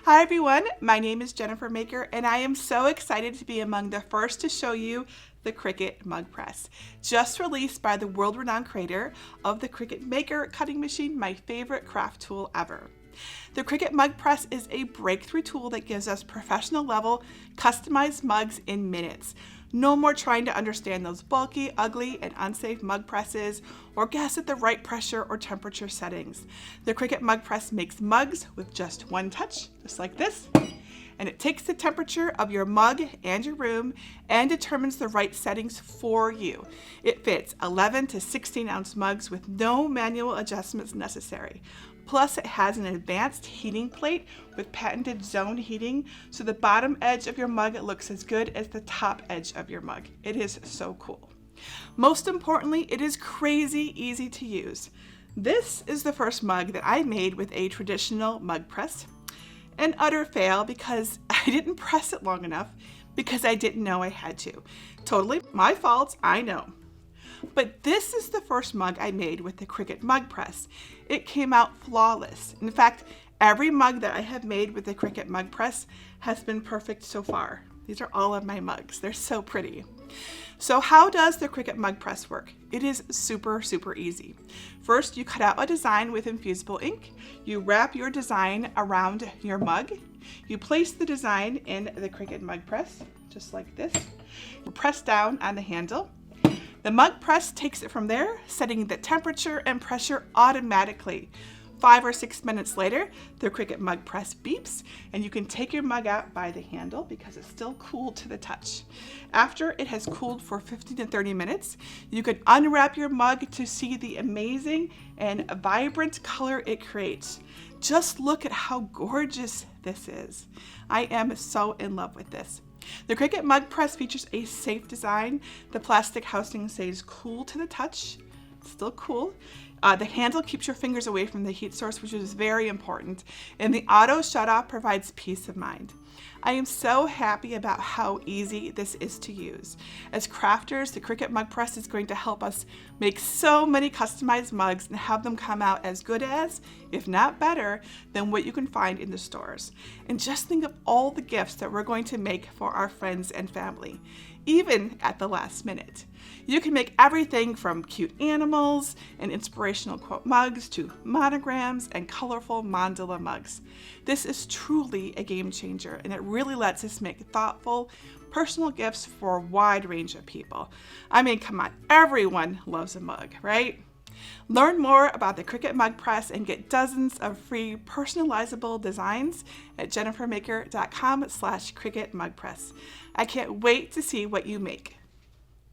Hi everyone, my name is Jennifer Maker and I am so excited to be among the first to show you the Cricut Mug Press. Just released by the world-renowned creator of the Cricut Maker cutting machine, my favorite craft tool ever. The Cricut Mug Press is a breakthrough tool that gives us professional level customized mugs in minutes. No more trying to understand those bulky, ugly, and unsafe mug presses or guess at the right pressure or temperature settings. The Cricut Mug Press makes mugs with just one touch, just like this, and it takes the temperature of your mug and your room and determines the right settings for you. It fits 11 to 16 ounce mugs with no manual adjustments necessary. Plus, it has an advanced heating plate with patented zone heating, so the bottom edge of your mug looks as good as the top edge of your mug. It is so cool. Most importantly, it is crazy easy to use. This is the first mug that I made with a traditional mug press. An utter fail because I didn't press it long enough because I didn't know I had to. Totally my fault, I know. But this is the first mug I made with the Cricut Mug Press. It came out flawless. In fact, every mug that I have made with the Cricut Mug Press has been perfect so far. These are all of my mugs. They're so pretty. So how does the Cricut Mug Press work? It is super easy. First, you cut out a design with infusible ink. You wrap your design around your mug. You place the design in the Cricut Mug Press, just like this. You press down on the handle. The mug press takes it from there, setting the temperature and pressure automatically. 5 or 6 minutes later, the Cricut Mug Press beeps, and you can take your mug out by the handle because it's still cool to the touch. After it has cooled for 15 to 30 minutes, you can unwrap your mug to see the amazing and vibrant color it creates. Just look at how gorgeous this is. I am so in love with this. The Cricut Mug Press features a safe design. The plastic housing stays cool to the touch. Still cool. The handle keeps your fingers away from the heat source, which is very important. And the auto shut-off provides peace of mind. I am so happy about how easy this is to use. As crafters, the Cricut Mug Press is going to help us make so many customized mugs and have them come out as good as, if not better, than what you can find in the stores. And just think of all the gifts that we're going to make for our friends and family, even at the last minute. You can make everything from cute animals and inspirational quote mugs to monograms and colorful mandala mugs. This is truly a game changer, and it really lets us make thoughtful, personal gifts for a wide range of people. I mean, come on, everyone loves a mug, right? Learn more about the Cricut Mug Press and get dozens of free personalizable designs at jennifermaker.com/Cricut Mug Press. I can't wait to see what you make.